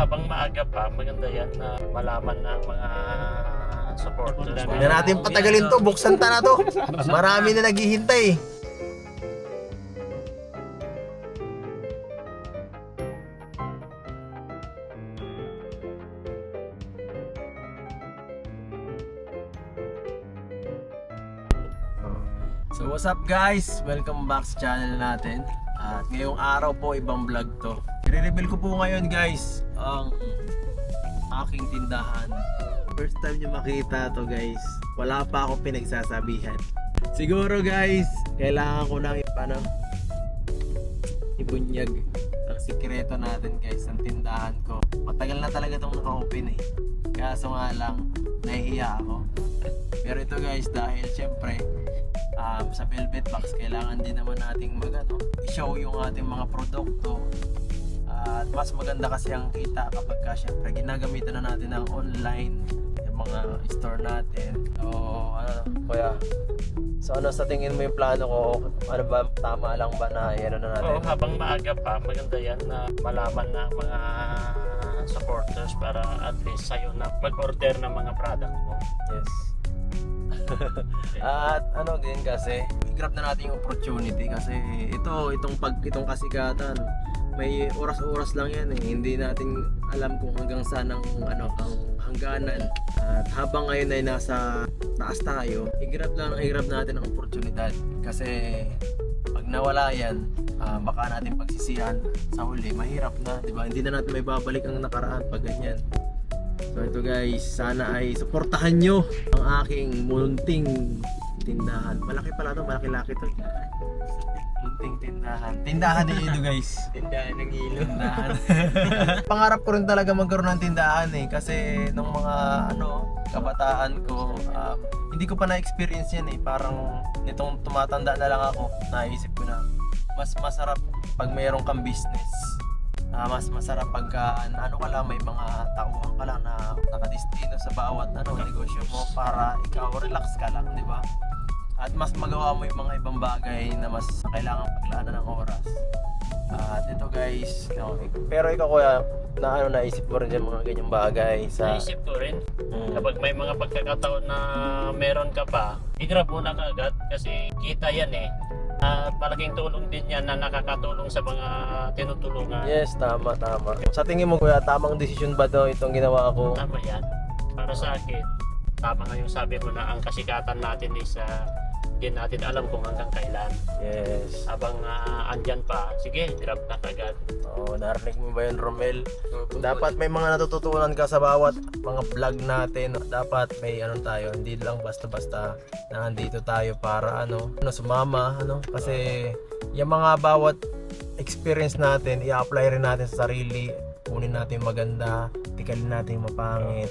habang maaga pa, maganda yan na malaman ng mga supporters. Huwag na natin patagalin to, buksan ta na to. Marami na naghihintay. So what's up guys? Welcome back sa channel natin. At ngayong araw po ibang vlog to. I-reveal ko po ngayon guys ang aking tindahan. First time nyo makita to guys. Wala pa akong pinagsasabihan. Siguro guys, kailangan ko nang ibunyag ang sikreto natin guys, ang tindahan ko. Matagal na talaga itong naka-open eh. Kaso nga lang, nahihiya ako. Pero ito guys, dahil syempre sa Velvet Box, kailangan din naman nating i-show yung ating mga produkto. At mas maganda kasi ang kita kapag syempre ginagamitan na natin ng online yung mga store natin. So kuya, so ano sa tingin mo yung plano ko? Ano ba, tama lang ba na yan na natin? Oo, habang maaga pa, maganda yan na malaman ng mga supporters para at least sa'yo na mag-order ng mga product mo. Yes. At ano din kasi, i-grab na natin yung opportunity kasi itong kasikatan, may oras-oras lang yan eh. Hindi natin alam kung hanggang saan ang hangganan. At habang ngayon ay nasa taas tayo, i-grab natin ang oportunidad. Kasi pag nawala yan, baka natin pagsisihan sa huli, mahirap na, di ba? Hindi na natin may babalik ang nakaraan pag ganyan. So ito guys, sana ay suportahan nyo ang aking munting tindahan. Malaki pala to, malaki-laki to. Munting tindahan. Tindahan ni Edo guys. Tindahan ng ilo. Tindahan. Pangarap ko rin talaga magkaroon ng tindahan eh. Kasi nung mga kabataan ko, hindi ko pa na-experience yan eh. Parang nitong tumatanda na lang ako, naisip ko na mas masarap pag mayroon kang business. Mas masarap pagka ka lang, may mga tauhan ka lang na nakadestino sa bawat negosyo mo para ikaw relax ka lang, di ba? At mas magawa mo yung mga ibang bagay na mas kailangan paglaanan ng oras. At ito guys, pero ikaw kuya, naisip mo rin yung mga ganyang bagay sa... Naisip ko rin, kapag may mga pagkakataon na meron ka pa, i-grab mo na kaagad kasi kita yan eh. At malaking tulong din yan na nakakatulong sa mga tinutulungan. Yes, tama. Sa tingin mo kuya, tamang desisyon ba daw itong ginawa ko? Tama yan. Para sa akin, tama nga yung sabi mo na ang kasikatan natin is hindi natin alam kung hanggang kailan. Yes. Habang andyan pa, sige, grab na kagad. Oo, narinig mo ba yun, Romel? Dapat may mga natututunan ka sa bawat mga vlog natin. Dapat may tayo, hindi lang basta-basta na andito tayo para sumama, kasi yung mga bawat experience natin, i-apply rin natin sa sarili. Kunin natin maganda, tikalin natin mapangit.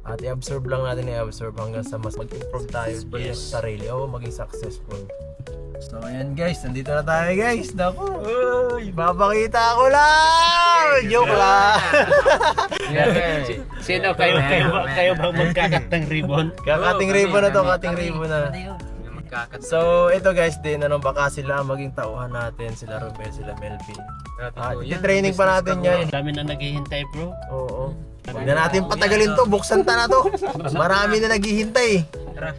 At i-absorb lang natin, hanggang sa mas mag-improve tayo sa sarili o maging successful. So ayan guys, nandito na tayo guys. Naku, papakita ko lang! Joke lang! Sino kayo ba magkakat ng ribbon? Kakating ribbon na to, kating ribbon na. So ito guys din, baka sila maging tauhan natin, sila Romel, sila Melvin. I-training pa natin yan. Dami na naghihintay bro. Oo. Huwag na natin patagalin to, buksan ta na to. Marami na naghihintay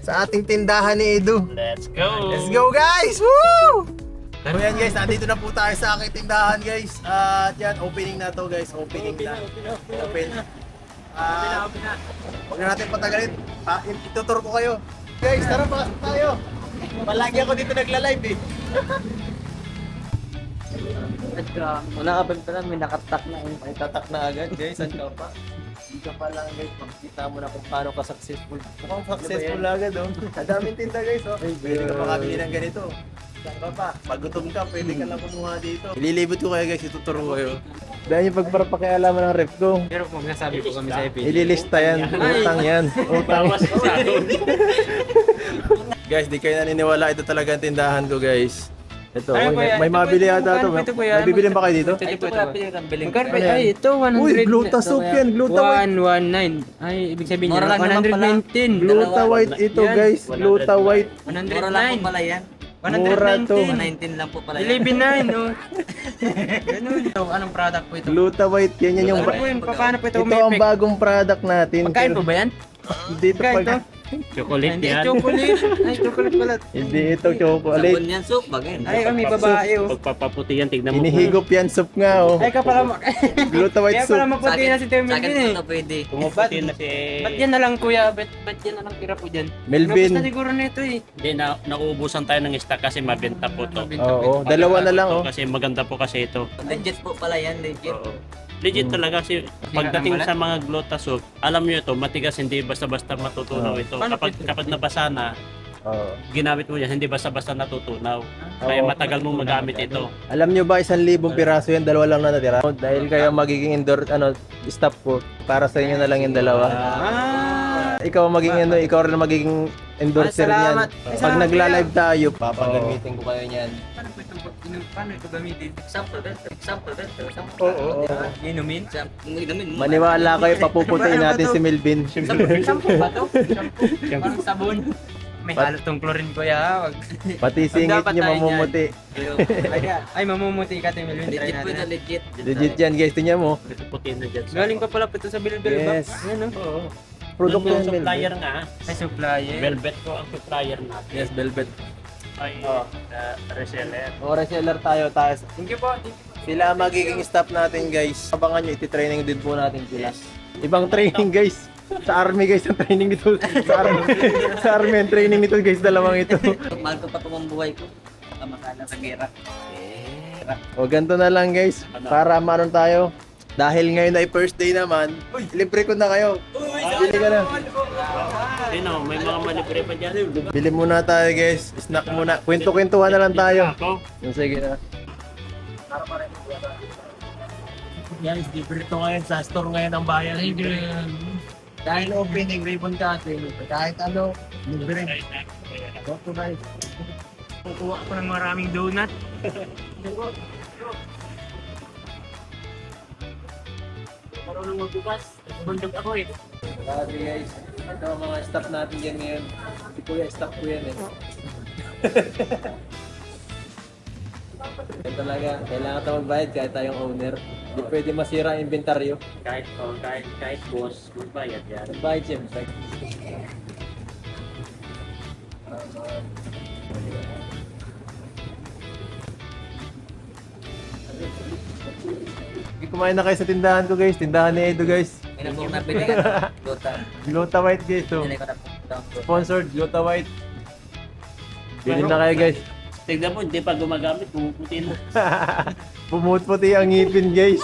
sa ating tindahan ni Edu. Let's go! Let's go guys! Woo! So yan guys, nandito na po tayo sa aking tindahan guys. At yan, opening na to guys, opening na. Open. Huwag na natin patagalin. Ituturo ko kayo. Guys, tara pasok tayo. Palagi ako dito nagla-live eh. Una ka pa lang, may nakatak na eh. May tatak na agad guys, saan ka pa? Hindi ka pa lang guys, pagkita mo na kung paano ka successful. Mukhang successful na agad oh. Adaming tinda guys oh. Pwede ka makabili ng ganito. Saan ka pa? Pag gutom ka, pwede ka lang kumuha dito. Ililibot ko kayo guys, ituturo ko kayo. Dahil yung pagparapakialaman ng rep ko. Pero kung nasabi ko kami sa EP. Ililista yan, utang yan. Utang. Guys, di kayo naniniwala, ito talaga ang tindahan ko guys. Ito, may mabili ata ito. May bibilin ba kayo dito? Ito kuya, magkano ba? Ay, ito 100. Uy, Gluta soup yan, Gluta white. 119. Ay, ibig sabihin niya 119. Gluta white ito guys, Gluta white. 109 pala yan. Mura to. 119 lang po pala yan. 11.9, no? Ganun. So, anong product po ito? Gluta White, yan yung... Ano po yun? Paano po ito Ito ang bagong product natin. Pagkain po ba yan? Dito Pagkain to? pag... Chocolate Hindi, yan. chocolate. Ay, chocolate pala. Hindi ito chocolate. Sabon yan, soup, bagay. Ay, may babae, oh. Pagpapaputi yan, tignan mo. Hinihigop yan soup nga oh. Ay, kapala Gluta White Kaya pala soup. maputi na si Teo Sa akin Melvin, po eh. ito pwede. Pumuputi na si... Ba't yan na lang, kuya? Ba't yan na lang tira po dyan? Melvin. Nabos na siguro nito, eh. Hindi, nauubusan tayo ng stock kasi mabenta po to. Oo, dalawa na lang oh. Kasi maganda po kasi ito. Legit po pala yan, legit. Oo. Legit talaga kasi pagdating sa mga glota soup, alam nyo ito, matigas, hindi basta-basta matutunaw ito. Paano Kapag nabasa na, Oo. ginamit mo yan, hindi basta-basta natutunaw. Kaya Oo. matagal mong magamit ito. Alam nyo ba 1,000 piraso yan, dalawa lang na natira? Dahil kayo magiging stop ko, para sa inyo na lang yung dalawa. Ikaw ikaw rin magiging endorser niyan. Salamat. Pag nagla-live tayo, papagamitin ko kayo niyan. Paano ito gamitin? Example, example. Oo. Inumin? Inumin mo. Maniwala kayo, papuputiin natin si Melvin. Shampoo ba to? Shampoo? Parang sabon. May halot tong chlorine ko ya. Pati singit nyo mamumuti. Ay, mamumuti ka, Teo Melvin. Try Legit po ito, natin. legit. Legit yan guys, tingnan mo. Puti na dyan. Galing pa pala po ito sa Bilbil ba? Yes. Yan, no? Oo. Produkto Yung yan, supplier Melvin. nga, Ay, supplier. Velvet ko ang supplier natin. Yes, Velvet. Ay, reseller. O, reseller tayo. Thank you po. Thank you po. Sila magiging staff natin guys. Abangan nyo, iti-training din po natin sila. Ibang training guys. Sa army guys ang training nito. Sa army ang training nito guys, dalawang ito. Mahal ko pa po ang buhay ko. Kamakala sa gera. O ganito na lang guys. Para manon tayo. Dahil ngayon ay first day naman, libre ko na kayo. Bili ka na. Sino, may mga malibre pa dyan. Bili muna tayo guys. Snack muna. Kwento-kwentuhan na lang tayo. Ako, Sige na. Yan, libre ito ngayon sa store ngayon ng bayan. Libre. Dahil opening ribbon cutting, kahit ano, libre. Go to guys. Kukuha ko ng maraming donut. Marunong magbukas. Bundok ako eh. Grabe guys. Ito ang mga staff natin dyan ngayon. Si Kuya, staff ko yan eh. Yan talaga. Kailangan tayo magbayad kahit tayong owner. Hindi pwede masira ang inventaryo. kahit boss, magbayad yan. Magbayad siyempre. Kumain na kayo sa tindahan ko guys. Tindahan ni Edo guys. Yan ang pong nabili ka. Gota. Gluta White guys. So, Hindi ko na po down. sponsored Gluta White. Bilhin na kayo guys. Tignan mo, hindi pa gumagamit, pumuputi na. Pumutputi ang ngipin guys.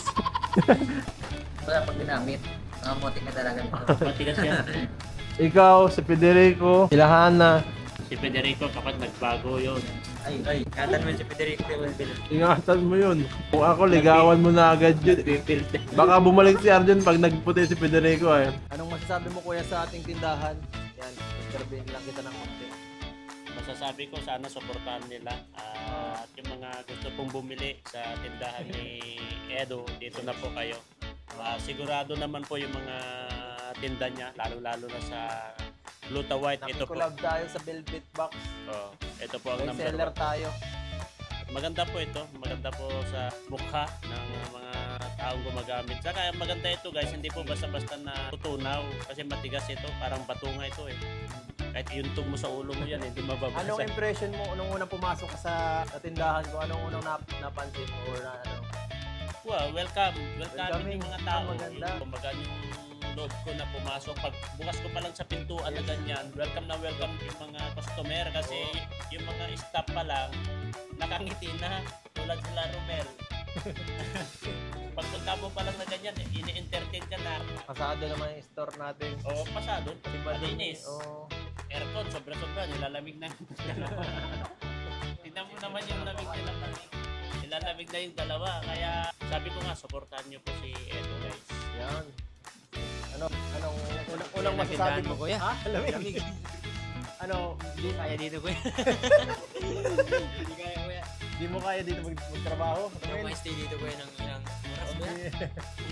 Wala pag ginamit. Mga motik na talaga. Matigas yan. Ikaw, si Federico, si Lahana. Si Federico kapag nagbago yun. Ay, katan mo si Federico Teo Melvin. Ingatan mo yun. Kung ako, ligawan mo na agad yun. Baka bumalik si Arjun pag nagputi si Federico eh. Anong masasabi mo kuya sa ating tindahan? Yan, intervene lang kita ng konti. Masasabi ko sana suportahan nila at yung mga gusto pong bumili sa tindahan ni Edo, dito na po kayo. Sigurado naman po yung mga tinda niya, lalo-lalo na sa Gluta White. Ito po. Nakikolab tayo sa Velvet Box. Oh, ito po ang May number seller 1. tayo. Maganda po ito. Maganda po sa mukha ng mga taong gumagamit. Saka maganda ito guys, hindi po basta-basta na tutunaw kasi matigas ito, parang batunga ito eh. Kahit yuntog mo sa ulo mo yan, hindi mababasa. Anong impression mo nung unang pumasok ka sa tindahan ko? Anong unang napansin mo or na ano? Well, welcome. Welcome yung mga tao. Maganda. Kumbaga yung loob ko na pumasok. Pag bukas ko pa lang sa pintuan na ganyan, welcome na welcome yung mga customer kasi yung mga staff pa lang, nakangiti na tulad sila Romel. Pagpunta mo pa lang na ganyan, ini-entertain ka na. Pasado naman yung store natin. O, pasado. Malinis. Oo. Aircon, sobra-sobra. Nilalamig na. Tingnan mo naman yung lamig nila. Nilalamig na yung dalawa. Kaya sabi ko nga, supportahan nyo po si Edo guys. Yan. Anong unang masasabi mo? kuya? Ha? Lamig. Ano, Hindi kaya dito, kuya. Hindi kaya, kuya. di mo kaya dito magtrabaho? Hindi ako stay dito, kuya, ng ilang oras, kuya.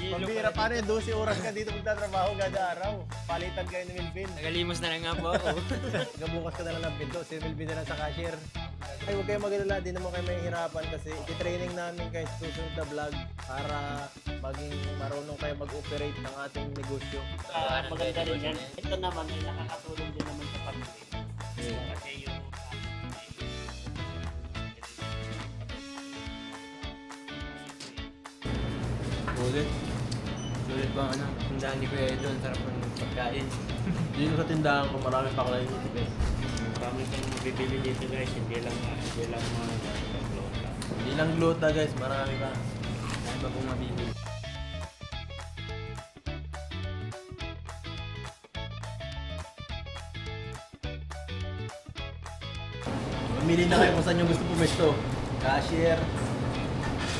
Pambira, paano yun? 12 oras ka dito magtatrabaho kada araw. Palitan kayo ni Melvin. Nagalimos na lang nga po ako. Gabukas ka na lang ng pinto. Si Melvin na lang sa cashier. Ay, huwag kayong mag-alala, di naman kayo mahihirapan kasi iti-training namin kayo sa susunod na vlog para maging marunong kayo mag-operate ng ating negosyo. Maganda rin yan. Ito naman ay nakakatulong din naman sa pamilya. Kasi yung Sulit. Sulit ba ano? Tindahan ni Kuya Edo, ang sarap ng pagkain. Dito sa tindahan ko, marami pa kayo dito guys. marami kang mabibili dito guys, hindi lang mga glota. Hindi lang gluta guys, marami pa. Dahil ba pong mabili? Mamili na kayo kung saan yung gusto pumesto. Cashier,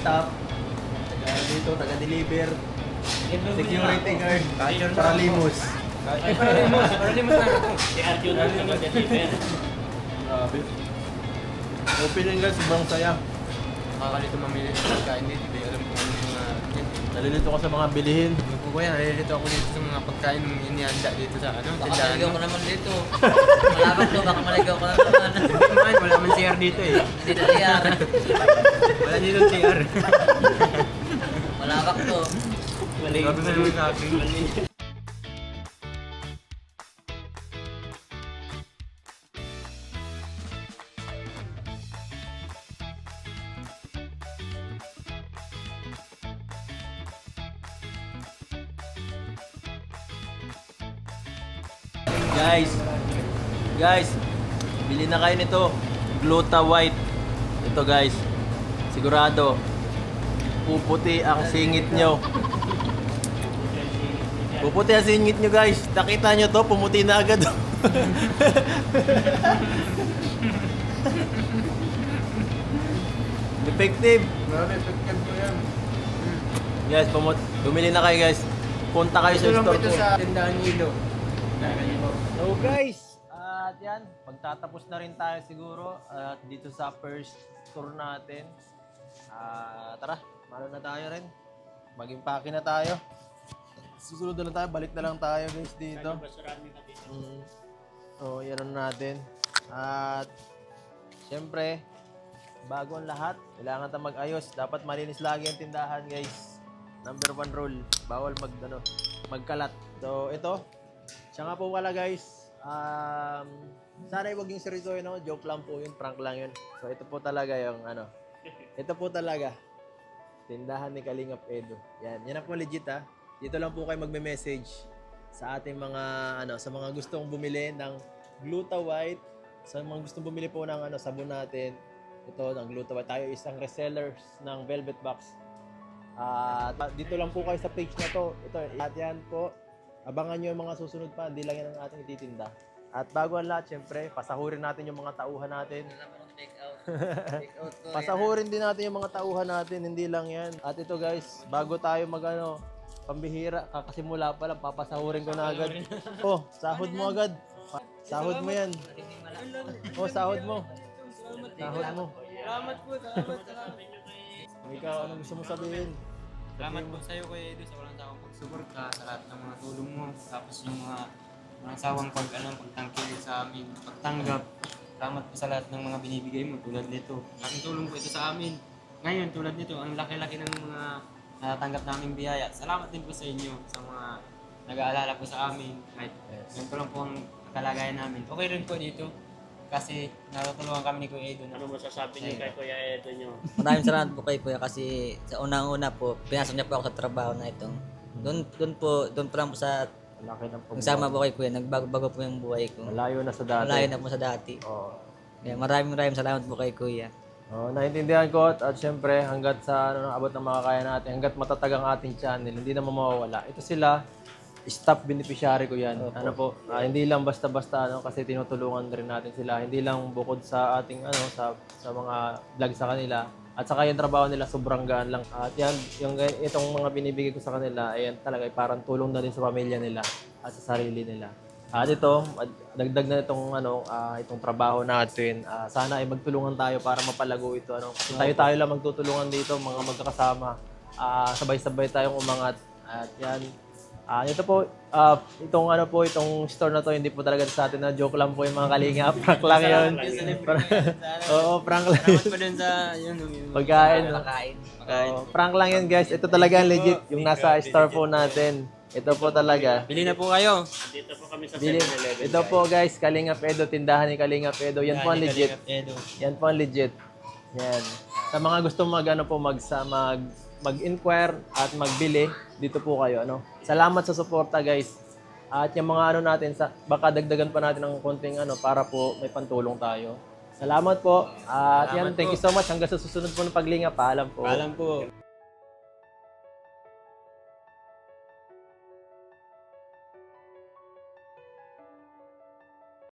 staff, taga-deliver, security guard, paralimos. Paralimos na ako. Si Arjun ang nag-deliver. Grabe. Opening guys, sobrang saya. Nakakalito mamili ng pagkain dito. Hindi alam kung ano yung mga... Nalilito ko sa mga bilihin. Ano po kuya, nalilito ako dito sa mga pagkain ng inihanda dito sa ano, Baka tindahan. maligaw ko naman dito. Malabak to, baka maligaw ko naman. Hindi man, wala man CR dito eh. Hindi na liyan. Wala dito CR. Malabak to. Grabe na naman sa akin. Guys, bili na kayo nito. Gluta White. Ito guys, sigurado, puputi ang singit nyo. Puputi ang singit nyo guys. Nakita nyo to, pumuti na agad. Effective. Grabe, effective po yan. Guys, bumili na kayo guys. Punta kayo sa Ito lang po store ito ko. sa tindahan ni Ilo. So guys, at yan, magtatapos na rin tayo siguro at dito sa first tour natin. Tara, malo na tayo rin. Maging paki na tayo. Susunod na tayo, balik na lang tayo guys dito. Basurahan nila dito. So, yan na natin. At syempre, bago ang lahat, kailangan tayong mag-ayos. Dapat malinis lagi ang tindahan guys. Number 1 rule, bawal magkalat. So, ito, siya nga po pala guys. Sana huwag yung seryosohin, no? Joke lang po yun, prank lang yun. So, ito po talaga yung ito po talaga. Tindahan ni Kalingap Edo. Yan na po legit ha. Dito lang po kayo magme-message sa ating mga sa mga gustong bumili ng Gluta White, sa mga gustong bumili po ng sabon natin. Ito ng Gluta White. Tayo isang resellers ng Velvet Box. Dito lang po kayo sa page na to. Ito, lahat yan po. Abangan nyo yung mga susunod pa. Hindi lang yan ang ating ititinda. At bago ang lahat, syempre, pasahurin natin yung mga tauhan natin. Take out. Take out ko. Pasahurin din natin yung mga tauhan natin. Hindi lang yan. At ito guys, bago tayo pambihira, kakasimula pa lang, papasahurin ko na agad. Oh, sahod mo agad. Sahod mo yan. Oh, sahod mo. Sahod mo. Salamat po, salamat. Ikaw, anong gusto mo sabihin? Salamat po sa'yo Kuya Edo sa walang sawang pagsuporta sa lahat ng mga tulong mo. Tapos yung mga walang sawang pagtangkil sa amin, pagtanggap. Salamat po sa lahat ng mga binibigay mo tulad nito. Laking tulong po ito sa amin. Ngayon tulad nito, ang laki-laki ng mga natatanggap naming biyaya. Salamat din po sa inyo sa mga nag-aalala po sa amin. Kahit ganito lang po ang kalagayan namin. Okay rin po dito kasi natutulungan kami ni Kuya Edo. Ano masasabi niyo kay Kuya Edo nyo? Maraming salamat po kay Kuya kasi sa unang-una po, pinasok niya po ako sa trabaho na itong. Doon pa lang po sa Laki ng nagsama po kay Kuya, nagbago po yung buhay ko. Malayo na sa dati. Malayo na po sa dati. Oo. Kaya maraming salamat po kay Kuya. Oh, naintindihan ko at syempre hanggat sa abot ng makakaya natin, hanggat matatag ang ating channel, hindi naman mawawala. Ito sila, staff beneficiary ko yan. Ano po, hindi lang basta-basta kasi tinutulungan rin natin sila. Hindi lang bukod sa ating sa mga vlog sa kanila. At saka yung trabaho nila sobrang gaan lang. At yan, itong mga binibigay ko sa kanila, ayan talaga parang tulong na din sa pamilya nila at sa sarili nila. At ito, dagdag na itong trabaho natin. Sana ay magtulungan tayo para mapalago ito. Tayo lang magtutulungan dito, mga magkakasama. Sabay-sabay tayong umangat. At yan, Ito po, itong ano po, itong store na to, hindi po talaga sa atin na joke lang po yung mga kalinga. Prank lang yun. Oo, prank lang. Salamat pa din sa yun. Pagkain. Pagkain. Prank lang yun guys. Ito talaga ang legit. Yung nasa store po natin. Ito po talaga. Bili na po kayo. Dito po kami sa Bili. 7-Eleven. Ito po guys, Kalingap Edo, tindahan ni Kalingap Edo. Yan po ang legit. Edo. Yan po ang legit. Yan. Sa mga gusto mag-inquire at magbili, dito po kayo, ano. Salamat sa suporta, guys. At yung mga ano natin, baka dagdagan pa natin ng konting ano para po may pantulong tayo. Salamat po. At yan, thank you so much. Hanggang sa susunod po ng paglingap. Paalam po. Paalam po.